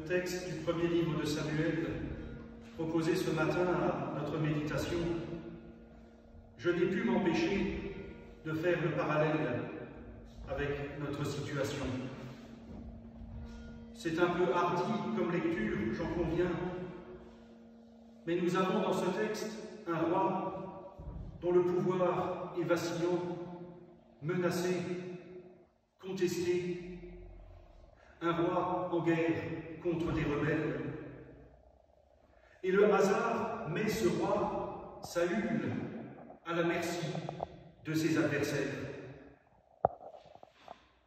texte du premier livre de Samuel, proposé ce matin à notre méditation, je n'ai pu m'empêcher de faire le parallèle avec notre situation. C'est un peu hardi comme lecture, j'en conviens, mais nous avons dans ce texte un roi dont le pouvoir est vacillant, menacé, contesté, un roi en guerre contre des rebelles. Et le hasard met ce roi, Saül, à la merci de ses adversaires.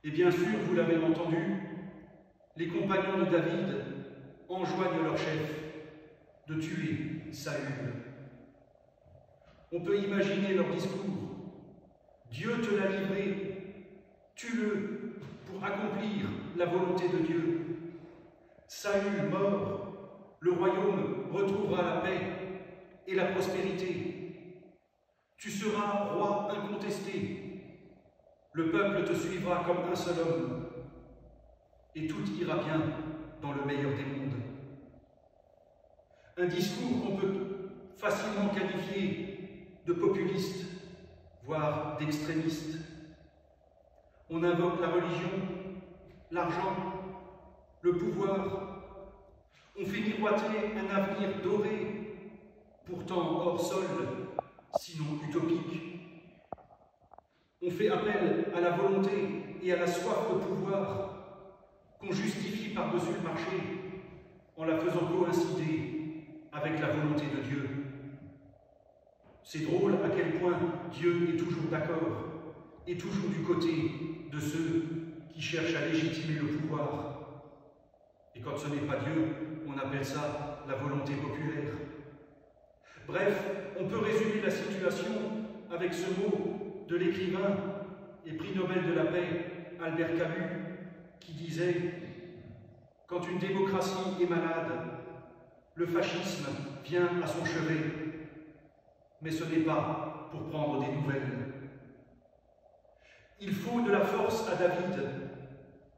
Et bien sûr, vous l'avez entendu, les compagnons de David enjoignent leur chef de tuer Saül. On peut imaginer leur discours. Dieu te l'a livré, tue-le pour accomplir la volonté de Dieu. Saül mort, le royaume retrouvera la paix et la prospérité. Tu seras roi incontesté. Le peuple te suivra comme un seul homme. Et tout ira bien dans le meilleur des mondes. Un discours qu'on peut facilement qualifier de populiste, voire d'extrémiste. On invoque la religion, l'argent, le pouvoir. On fait miroiter un avenir doré, pourtant hors sol, sinon utopique. On fait appel à la volonté et à la soif de pouvoir qu'on justifie par-dessus le marché en la faisant coïncider avec la volonté de Dieu. C'est drôle à quel point Dieu est toujours d'accord et toujours du côté de ceux qui cherchent à légitimer le pouvoir. Et quand ce n'est pas Dieu, on appelle ça la volonté populaire. Bref, on peut résumer la situation avec ce mot de l'écrivain et prix Nobel de la paix, Albert Camus, qui disait « Quand une démocratie est malade, le fascisme vient à son chevet, mais ce n'est pas pour prendre des nouvelles. » Il faut de la force à David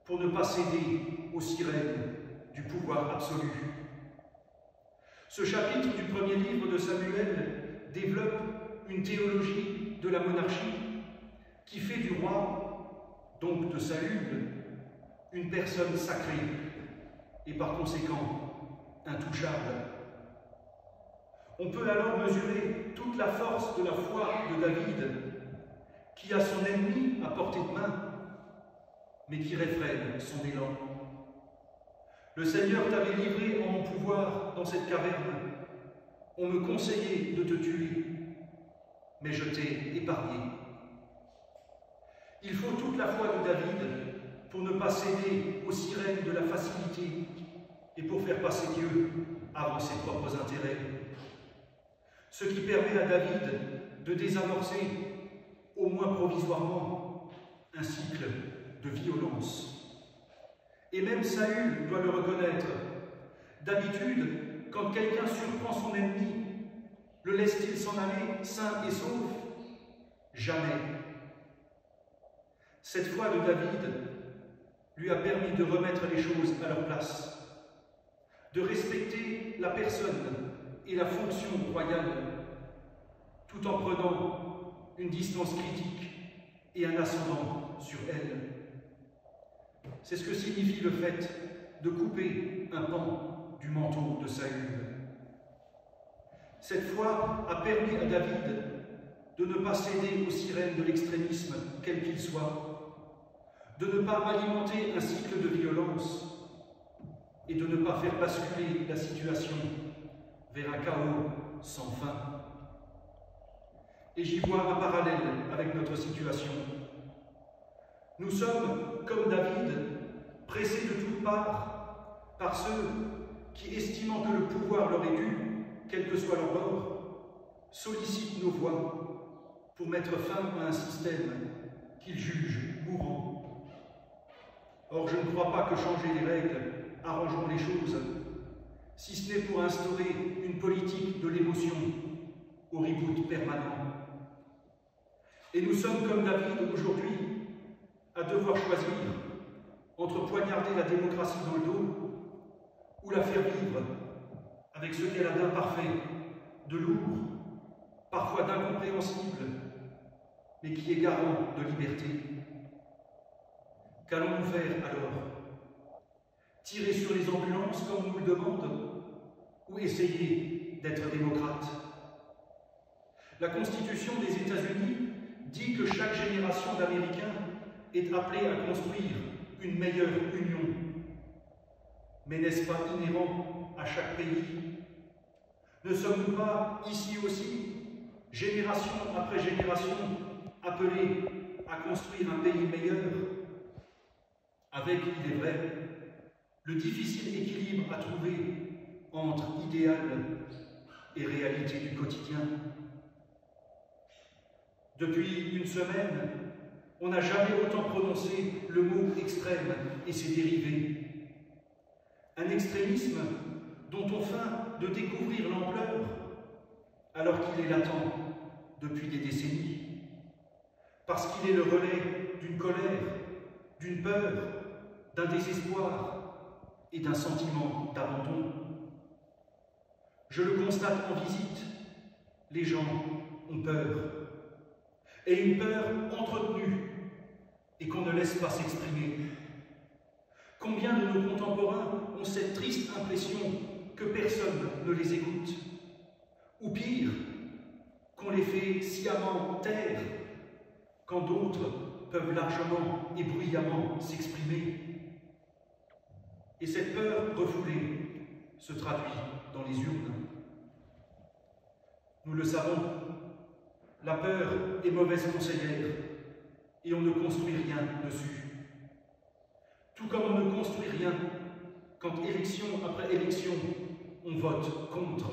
pour ne pas céder aux sirènes du pouvoir absolu. Ce chapitre du premier livre de Samuel développe une théologie de la monarchie qui fait du roi, donc de Saül, une personne sacrée et par conséquent intouchable. On peut alors mesurer toute la force de la foi de David qui a son ennemi à portée de main, mais qui réfrène son élan. Le Seigneur t'avait livré en mon pouvoir dans cette caverne. On me conseillait de te tuer, mais je t'ai épargné. Il faut toute la foi de David pour ne pas céder aux sirènes de la facilité et pour faire passer Dieu avant ses propres intérêts. Ce qui permet à David de désamorcer, au moins provisoirement, un cycle de violence. Et même Saül doit le reconnaître. D'habitude, quand quelqu'un surprend son ennemi, le laisse-t-il s'en aller sain et sauf? Jamais. Cette foi de David lui a permis de remettre les choses à leur place, de respecter la personne et la fonction royale, tout en prenant une distance critique et un ascendant sur elle. C'est ce que signifie le fait de couper un pan du manteau de Saül. Cette foi a permis à David de ne pas céder aux sirènes de l'extrémisme, quel qu'il soit, de ne pas alimenter un cycle de violence et de ne pas faire basculer la situation vers un chaos sans fin. Et j'y vois un parallèle avec notre situation. Nous sommes, comme David, pressés de toutes parts par ceux qui, estimant que le pouvoir leur est dû, quel que soit leur bord, sollicitent nos voix pour mettre fin à un système qu'ils jugent mourant. Or, je ne crois pas que changer les règles arrangeront les choses, si ce n'est pour instaurer une politique de l'émotion au reboot permanent. Et nous sommes comme David aujourd'hui, à devoir choisir entre poignarder la démocratie dans le dos ou la faire vivre avec ce qu'elle a d'imparfait, de lourd, parfois d'incompréhensible, mais qui est garant de liberté. Qu'allons-nous faire alors? Tirer sur les ambulances comme on nous le demande, ou essayer d'être démocrate? La Constitution des États-Unis dit que chaque génération d'Américains est appelée à construire une meilleure union. Mais n'est-ce pas inhérent à chaque pays? Ne sommes-nous pas, ici aussi, génération après génération, appelés à construire un pays meilleur, avec, il est vrai, le difficile équilibre à trouver entre idéal et réalité du quotidien? Depuis une semaine, on n'a jamais autant prononcé le mot extrême et ses dérivés. Un extrémisme dont on feint de découvrir l'ampleur alors qu'il est latent depuis des décennies, parce qu'il est le relais d'une colère, d'une peur, d'un désespoir et d'un sentiment d'abandon. Je le constate en visite, les gens ont peur, et une peur entretenue et qu'on ne laisse pas s'exprimer. Combien de nos contemporains ont cette triste impression que personne ne les écoute, ou pire, qu'on les fait sciemment taire quand d'autres peuvent largement et bruyamment s'exprimer. Et cette peur refoulée se traduit dans les urnes. Nous le savons, la peur est mauvaise conseillère et on ne construit rien dessus. Tout comme on ne construit rien quand, élection après élection, on vote contre.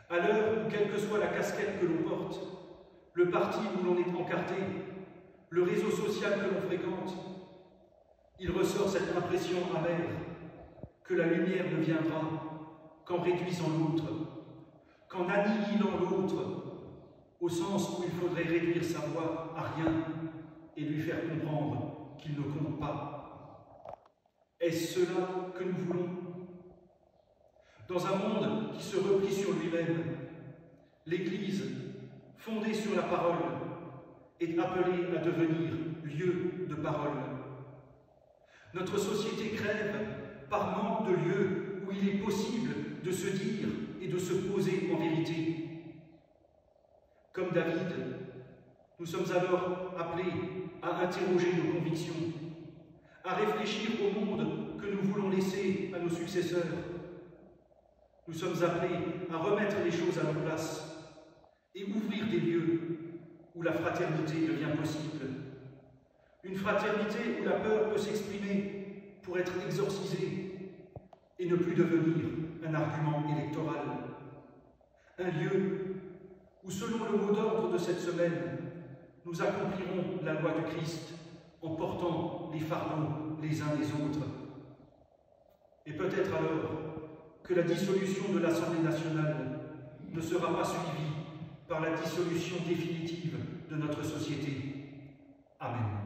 À l'heure où, quelle que soit la casquette que l'on porte, le parti où l'on est encarté, le réseau social que l'on fréquente, il ressort cette impression amère que la lumière ne viendra qu'en réduisant l'autre, qu'en annihilant l'autre, au sens où il faudrait réduire sa voix à rien et lui faire comprendre qu'il ne compte pas. Est-ce cela que nous voulons? Dans un monde qui se replie sur lui-même, l'Église, fondée sur la parole, est appelée à devenir lieu de parole. Notre société crève par manque de lieux où il est possible de se dire et de se poser en vérité. Comme David, nous sommes alors appelés à interroger nos convictions, à réfléchir au monde que nous voulons laisser à nos successeurs. Nous sommes appelés à remettre les choses à leur place et ouvrir des lieux où la fraternité devient possible. Une fraternité où la peur peut s'exprimer pour être exorcisée et ne plus devenir un argument électoral. Un lieu où, selon le mot d'ordre de cette semaine, nous accomplirons la loi du Christ en portant les fardeaux les uns les autres. Et peut-être alors que la dissolution de l'Assemblée nationale ne sera pas suivie par la dissolution définitive de notre société. Amen.